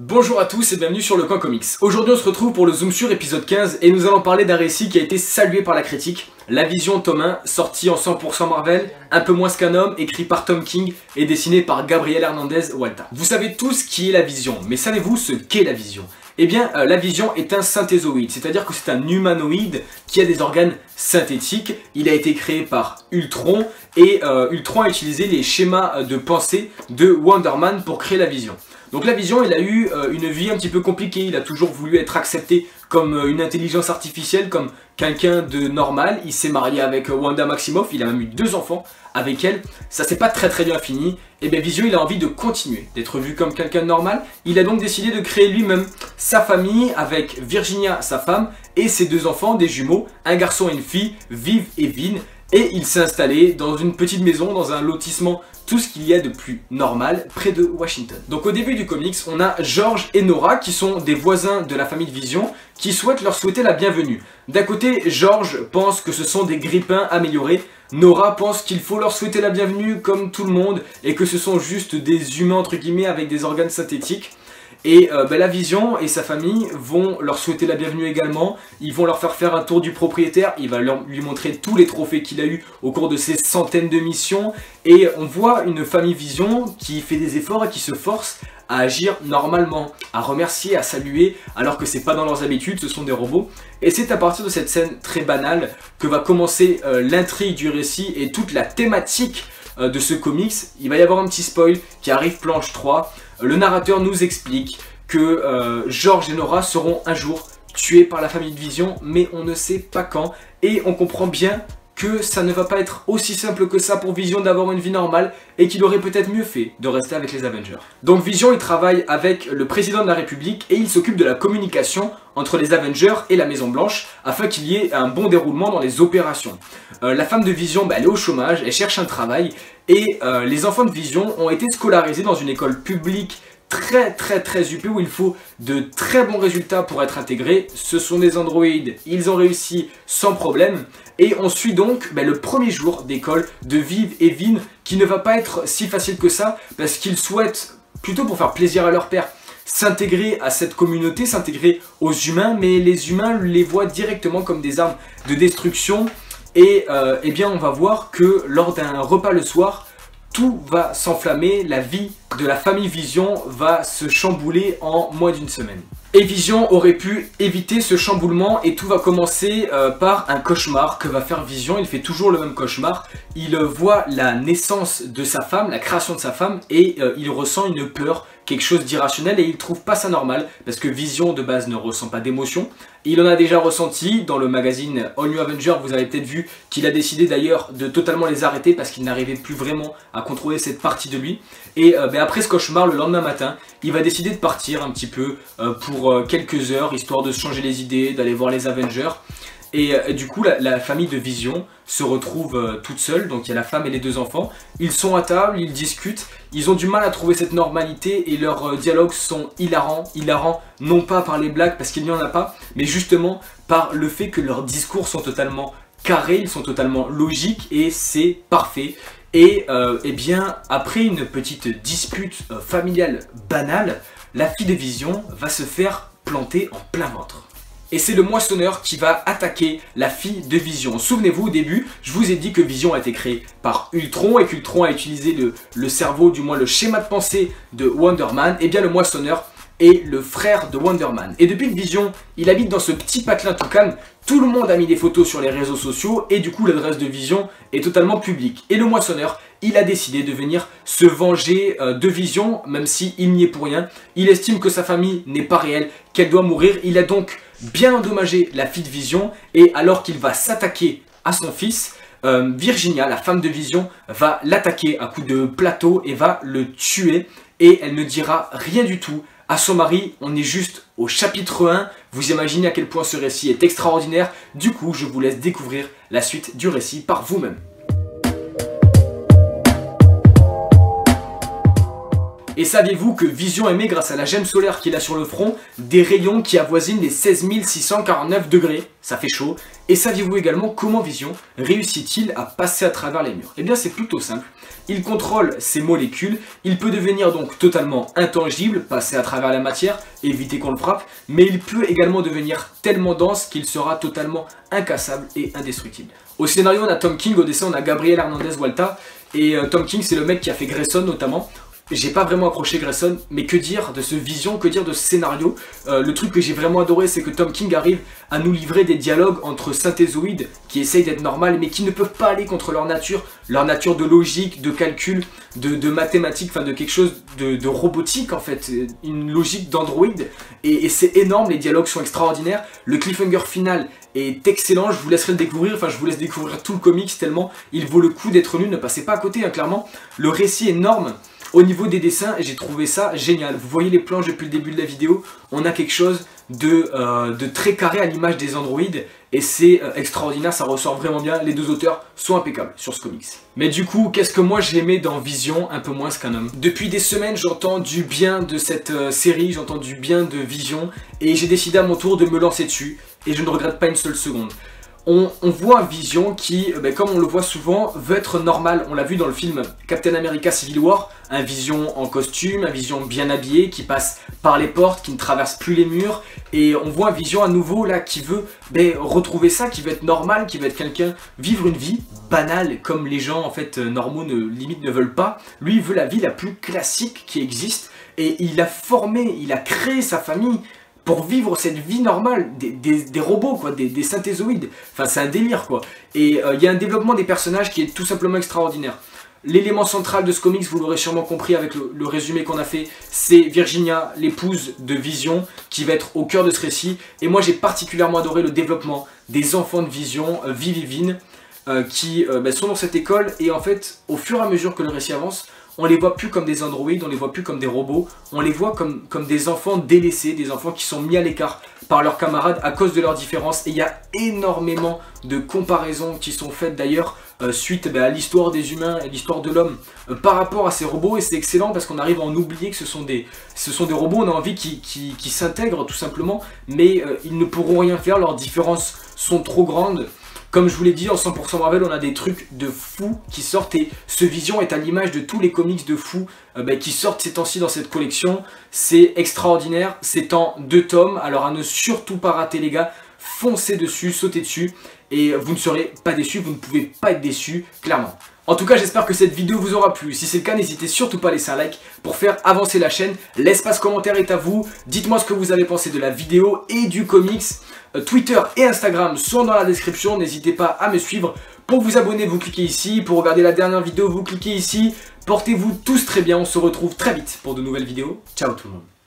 Bonjour à tous et bienvenue sur Le Coin Comics. Aujourd'hui on se retrouve pour le Zoom sur épisode 15 et nous allons parler d'un récit qui a été salué par la critique. La Vision tome 1, sorti en 100% Marvel, un peu moins qu'un homme, écrit par Tom King et dessiné par Gabriel Hernandez Walta. Vous savez tous qui est la Vision, mais savez-vous ce qu'est la Vision ? Eh bien, la Vision est un synthézoïde, c'est-à-dire que c'est un humanoïde qui a des organes synthétiques. Il a été créé par Ultron et Ultron a utilisé les schémas de pensée de Wonder Man pour créer la Vision. Donc la Vision, il a eu une vie un petit peu compliquée, il a toujours voulu être accepté comme une intelligence artificielle, comme quelqu'un de normal. Il s'est marié avec Wanda Maximoff, il a même eu 2 enfants avec elle. Ça s'est pas très bien fini. Et bien Vision, il a envie de continuer, d'être vu comme quelqu'un de normal. Il a donc décidé de créer lui-même sa famille avec Virginia, sa femme, et ses 2 enfants, des jumeaux, un garçon et une fille, Viv et Vin. Et il s'est installé dans une petite maison, dans un lotissement, tout ce qu'il y a de plus normal, près de Washington. Donc au début du comics, on a George et Nora, qui sont des voisins de la famille Vision, qui souhaitent leur souhaiter la bienvenue. D'un côté, George pense que ce sont des grippins améliorés, Nora pense qu'il faut leur souhaiter la bienvenue comme tout le monde, et que ce sont juste des humains entre guillemets avec des organes synthétiques. Et la Vision et sa famille vont leur souhaiter la bienvenue également. Ils vont leur faire un tour du propriétaire. Il va lui montrer tous les trophées qu'il a eu au cours de ses centaines de missions. Et on voit une famille Vision qui fait des efforts et qui se force à agir normalement, à remercier, à saluer, alors que c'est pas dans leurs habitudes, ce sont des robots. Et c'est à partir de cette scène très banale que va commencer l'intrigue du récit et toute la thématique de ce comics. Il va y avoir un petit spoil qui arrive planche 3. Le narrateur nous explique que George et Nora seront un jour tués par la famille de Vision, mais on ne sait pas quand. Et on comprend bien que ça ne va pas être aussi simple que ça pour Vision d'avoir une vie normale et qu'il aurait peut-être mieux fait de rester avec les Avengers. Donc Vision, il travaille avec le président de la République et il s'occupe de la communication entre les Avengers et la Maison Blanche afin qu'il y ait un bon déroulement dans les opérations. La femme de Vision, elle est au chômage, elle cherche un travail et les enfants de Vision ont été scolarisés dans une école publique très huppée où il faut de très bons résultats pour être intégrés. Ce sont des androïdes, ils ont réussi sans problème. Et on suit donc le premier jour d'école de Viv et Vin qui ne va pas être si facile que ça parce qu'ils souhaitent, plutôt pour faire plaisir à leur père, s'intégrer à cette communauté, s'intégrer aux humains, mais les humains les voient directement comme des armes de destruction. Et eh bien on va voir que lors d'un repas le soir, tout va s'enflammer, la vie de la famille Vision va se chambouler en moins d'une semaine. Et Vision aurait pu éviter ce chamboulement et tout va commencer par un cauchemar que va faire Vision. Il fait toujours le même cauchemar. Il voit la naissance de sa femme, la création de sa femme et il ressent une peur, quelque chose d'irrationnel et il trouve pas ça normal parce que Vision de base ne ressent pas d'émotion. Il en a déjà ressenti dans le magazine All New Avenger, vous avez peut-être vu qu'il a décidé d'ailleurs de totalement les arrêter parce qu'il n'arrivait plus vraiment à contrôler cette partie de lui. Et après ce cauchemar, le lendemain matin, il va décider de partir un petit peu pour quelques heures, histoire de se changer les idées, d'aller voir les Avengers. Et du coup, la famille de Vision se retrouve toute seule, donc il y a la femme et les 2 enfants. Ils sont à table, ils discutent, ils ont du mal à trouver cette normalité et leurs dialogues sont hilarants. Hilarants non pas par les blagues parce qu'il n'y en a pas, mais justement par le fait que leurs discours sont totalement carrés, ils sont totalement logiques et c'est parfait. Et eh bien, après une petite dispute familiale banale, la fille de Vision va se faire planter en plein ventre. Et c'est le moissonneur qui va attaquer la fille de Vision. Souvenez-vous, au début, je vous ai dit que Vision a été créé par Ultron et qu'Ultron a utilisé le cerveau, du moins le schéma de pensée de Wonder Man. Et bien le moissonneur est le frère de Wonder Man. Et depuis que Vision, il habite dans ce petit patelin tout calme, tout le monde a mis des photos sur les réseaux sociaux et du coup l'adresse de Vision est totalement publique. Et le moissonneur, il a décidé de venir se venger de Vision, même s'il n'y est pour rien. Il estime que sa famille n'est pas réelle, qu'elle doit mourir. Il a donc bien endommagé la fille de Vision et alors qu'il va s'attaquer à son fils, Virginia, la femme de Vision, va l'attaquer à coups de plateau et va le tuer et elle ne dira rien du tout à son mari. On est juste au chapitre 1, vous imaginez à quel point ce récit est extraordinaire. Du coup, je vous laisse découvrir la suite du récit par vous-même. Et saviez-vous que Vision émet, grâce à la gemme solaire qu'il a sur le front, des rayons qui avoisinent les 16 649 degrés? Ça fait chaud. Et saviez-vous également comment Vision réussit-il à passer à travers les murs? Eh bien c'est plutôt simple. Il contrôle ses molécules, il peut devenir donc totalement intangible, passer à travers la matière, éviter qu'on le frappe, mais il peut également devenir tellement dense qu'il sera totalement incassable et indestructible. Au scénario, on a Tom King, au dessin, on a Gabriel Hernandez Walta, et Tom King, c'est le mec qui a fait Grayson notamment. J'ai pas vraiment accroché Grayson, mais que dire de ce Vision, que dire de ce scénario? Le truc que j'ai vraiment adoré, c'est que Tom King arrive à nous livrer des dialogues entre synthézoïdes qui essayent d'être normales, mais qui ne peuvent pas aller contre leur nature de logique, de calcul, de mathématiques, enfin de quelque chose de robotique en fait, une logique d'androïde, et c'est énorme, les dialogues sont extraordinaires, le cliffhanger final est excellent, je vous laisserai le découvrir, enfin je vous laisse découvrir tout le comics tellement il vaut le coup d'être lu, ne passez pas à côté, hein, clairement, le récit est énorme. Au niveau des dessins, j'ai trouvé ça génial. Vous voyez les planches depuis le début de la vidéo, on a quelque chose de très carré à l'image des androïdes et c'est extraordinaire, ça ressort vraiment bien. Les deux auteurs sont impeccables sur ce comics. Mais du coup, qu'est-ce que moi j'aimais dans Vision, un peu moins qu'un homme? Depuis des semaines, j'entends du bien de cette série, j'entends du bien de Vision et j'ai décidé à mon tour de me lancer dessus et je ne regrette pas une seule seconde. On voit un Vision qui, comme on le voit souvent, veut être normal. On l'a vu dans le film Captain America Civil War, un Vision en costume, un Vision bien habillé, qui passe par les portes, qui ne traverse plus les murs. Et on voit un Vision à nouveau là qui veut retrouver ça, qui veut être normal, qui veut être quelqu'un, vivre une vie banale comme les gens en fait normaux limite ne veulent pas. Lui il veut la vie la plus classique qui existe et il a formé, il a créé sa famille pour vivre cette vie normale, des robots quoi, des synthézoïdes, enfin c'est un délire quoi. Et il y a un développement des personnages qui est tout simplement extraordinaire. L'élément central de ce comics, vous l'aurez sûrement compris avec le résumé qu'on a fait, c'est Virginia, l'épouse de Vision, qui va être au cœur de ce récit. Et moi j'ai particulièrement adoré le développement des enfants de Vision, Viv et Vin, qui sont dans cette école et en fait au fur et à mesure que le récit avance, on les voit plus comme des androïdes, on les voit plus comme des robots, on les voit comme des enfants délaissés, des enfants qui sont mis à l'écart par leurs camarades à cause de leurs différences. Et il y a énormément de comparaisons qui sont faites d'ailleurs suite à l'histoire des humains et l'histoire de l'homme par rapport à ces robots. Et c'est excellent parce qu'on arrive à en oublier que ce sont des robots, on a envie qu'ils s'intègrent tout simplement, mais ils ne pourront rien faire, leurs différences sont trop grandes. Comme je vous l'ai dit, en 100% Marvel, on a des trucs de fous qui sortent et ce Vision est à l'image de tous les comics de fous qui sortent ces temps-ci dans cette collection. C'est extraordinaire, c'est en 2 tomes, alors à ne surtout pas rater les gars, foncez dessus, sautez dessus et vous ne serez pas déçus, vous ne pouvez pas être déçus, clairement. En tout cas, j'espère que cette vidéo vous aura plu. Si c'est le cas, n'hésitez surtout pas à laisser un like pour faire avancer la chaîne. L'espace commentaire est à vous. Dites-moi ce que vous avez pensé de la vidéo et du comics. Twitter et Instagram sont dans la description. N'hésitez pas à me suivre. Pour vous abonner, vous cliquez ici. Pour regarder la dernière vidéo, vous cliquez ici. Portez-vous tous très bien. On se retrouve très vite pour de nouvelles vidéos. Ciao tout le monde.